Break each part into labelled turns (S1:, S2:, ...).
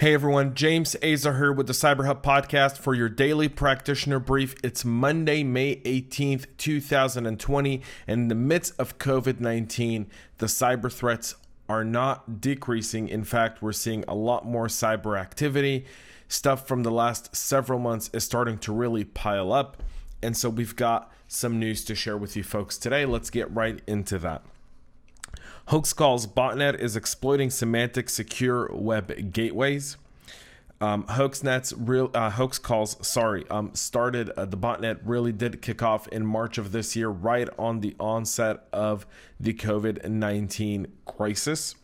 S1: Hey everyone, James Azar here with the CyberHub podcast for your daily practitioner brief. It's Monday, May 18th, 2020. And in the midst of COVID-19, the cyber threats are not decreasing. In fact, we're seeing a lot more cyber activity. Stuff from the last several months is starting to really pile up. And so we've got some news to share with you folks today. Let's get right into that. Hoaxcalls Botnet is exploiting Symantec secure web gateways. Hoaxcalls started, the botnet really did kick off in March of this year, right on the onset of the COVID-19 crisis.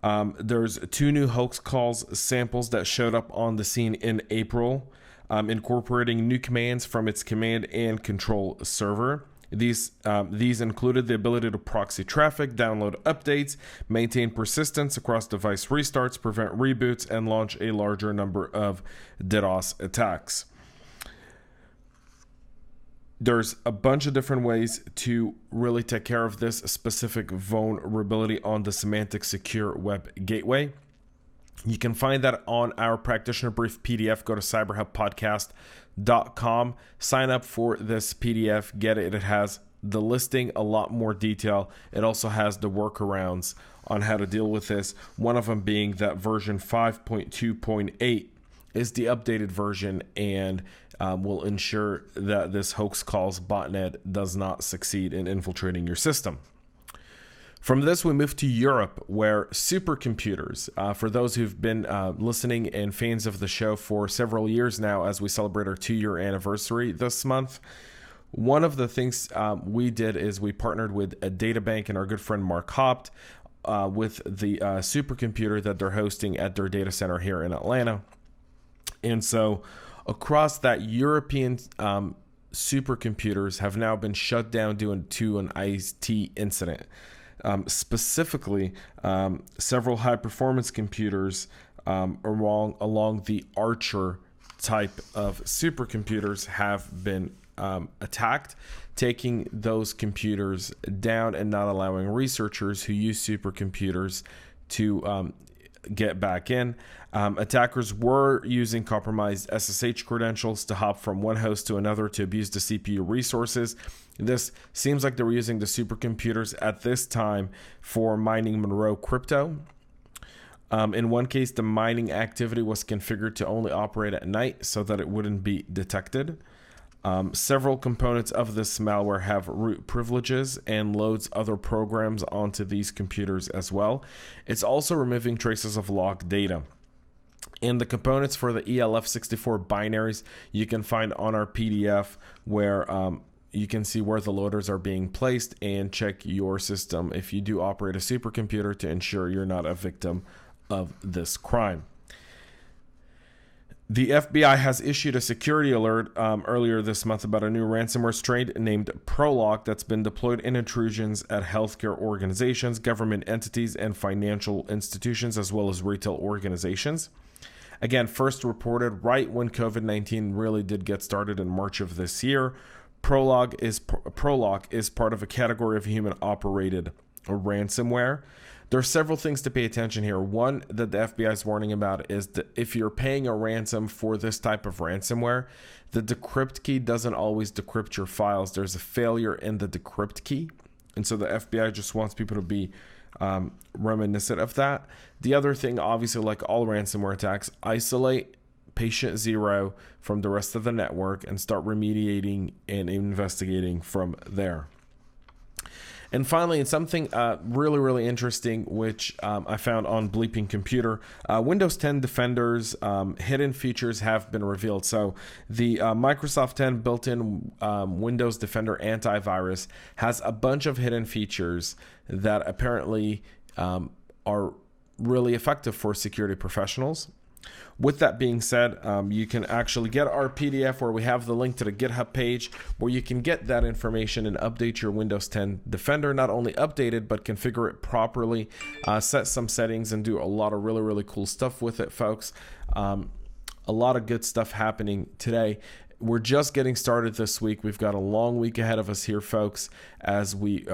S1: There's two new Hoaxcalls samples that showed up on the scene in April, incorporating new commands from its command and control server. These included the ability to proxy traffic, download updates, maintain persistence across device restarts, prevent reboots, and launch a larger number of DDoS attacks. There's a bunch of different ways to really take care of this specific vulnerability on the Symantec Secure Web Gateway. You can find that on our Practitioner Brief PDF. Go to cyberhubpodcast.com. Sign up for this PDF. Get it. It has the listing, a lot more detail. It also has the workarounds on how to deal with this. One of them being that version 5.2.8 is the updated version and will ensure that this Hoaxcalls botnet does not succeed in infiltrating your system. From this, we move to Europe, where supercomputers, for those who've been listening and fans of the show for several years now, as we celebrate our 2-year anniversary this month, one of the things we did is we partnered with a data bank and our good friend Mark Qakbot with the supercomputer that they're hosting at their data center here in Atlanta. And so across that, European supercomputers have now been shut down due to an IT incident. Specifically, several high-performance computers along the Archer type of supercomputers have been attacked, taking those computers down and not allowing researchers who use supercomputers to get back in. Attackers were using compromised SSH credentials to hop from one host to another to abuse the CPU resources. This seems like they were using the supercomputers at this time for mining Monroe crypto. In one case, the mining activity was configured to only operate at night so that it wouldn't be detected. Several components of this malware have root privileges and loads other programs onto these computers as well. It's also removing traces of log data. And the components for the ELF64 binaries you can find on our PDF, where you can see where the loaders are being placed and check your system if you do operate a supercomputer to ensure you're not a victim of this crime. The FBI has issued a security alert earlier this month about a new ransomware strain named ProLock that's been deployed in intrusions at healthcare organizations, government entities, and financial institutions, as well as retail organizations. Again, first reported right when COVID-19 really did get started in March of this year. ProLock is part of a category of human-operated ransomware. There are several things to pay attention here. One that the FBI is warning about is that if you're paying a ransom for this type of ransomware, the decrypt key doesn't always decrypt your files. There's a failure in the decrypt key. And so the FBI just wants people to be reminiscent of that. The other thing, obviously, like all ransomware attacks, isolate patient zero from the rest of the network and start remediating and investigating from there. And finally, and something really, really interesting, which I found on Bleeping Computer, Windows 10 Defender's hidden features have been revealed. So the Microsoft 10 built-in Windows Defender antivirus has a bunch of hidden features that apparently are really effective for security professionals. With that being said, you can actually get our PDF where we have the link to the GitHub page where you can get that information and update your Windows 10 Defender. Not only update it, but configure it properly, set some settings, and do a lot of really, really cool stuff with it, folks. A lot of good stuff happening today. We're just getting started this week. We've got a long week ahead of us here, folks, as we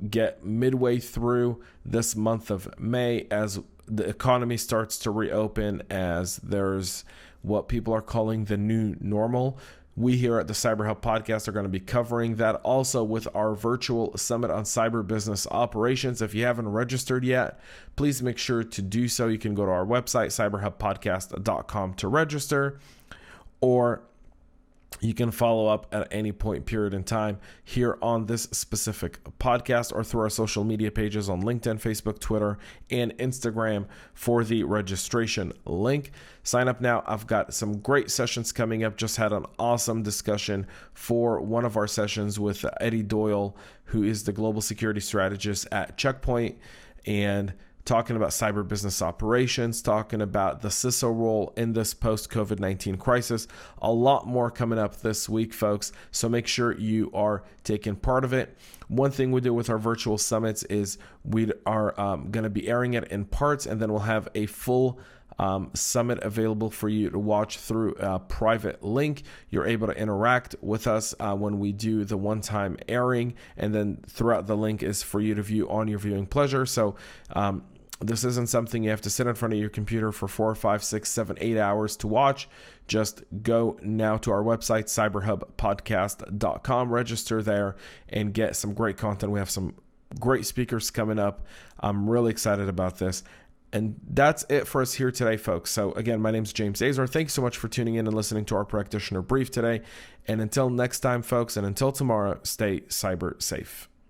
S1: get midway through this month of May, as the economy starts to reopen, as there's what people are calling the new normal. We here at the CyberHub podcast are going to be covering that also with our virtual summit on cyber business operations. If you haven't registered yet, please make sure to do so. You can go to our website, cyberhubpodcast.com, to register, or you can follow up at any point period in time here on this specific podcast, or through our social media pages on LinkedIn, Facebook, Twitter, and Instagram for the registration link. Sign up now. I've got some great sessions coming up. Just had an awesome discussion for one of our sessions with Eddie Doyle, who is the global security strategist at Checkpoint, and talking about cyber business operations, talking about the CISO role in this post-COVID-19 crisis. A lot more coming up this week, folks, so make sure you are taking part of it. One thing we do with our virtual summits is we are going to be airing it in parts, and then we'll have a full summit available for you to watch through a private link. You're able to interact with us when we do the one-time airing, and then throughout the link is for you to view on your viewing pleasure. So this isn't something you have to sit in front of your computer for 4, 5, 6, 7, 8 hours to watch. Just go now to our website, cyberhubpodcast.com, register there, and get some great content. We have some great speakers coming up. I'm really excited about this. And that's it for us here today, folks. So again, my name is James Azar. Thanks so much for tuning in and listening to our Practitioner Brief today. And until next time, folks, and until tomorrow, stay cyber safe.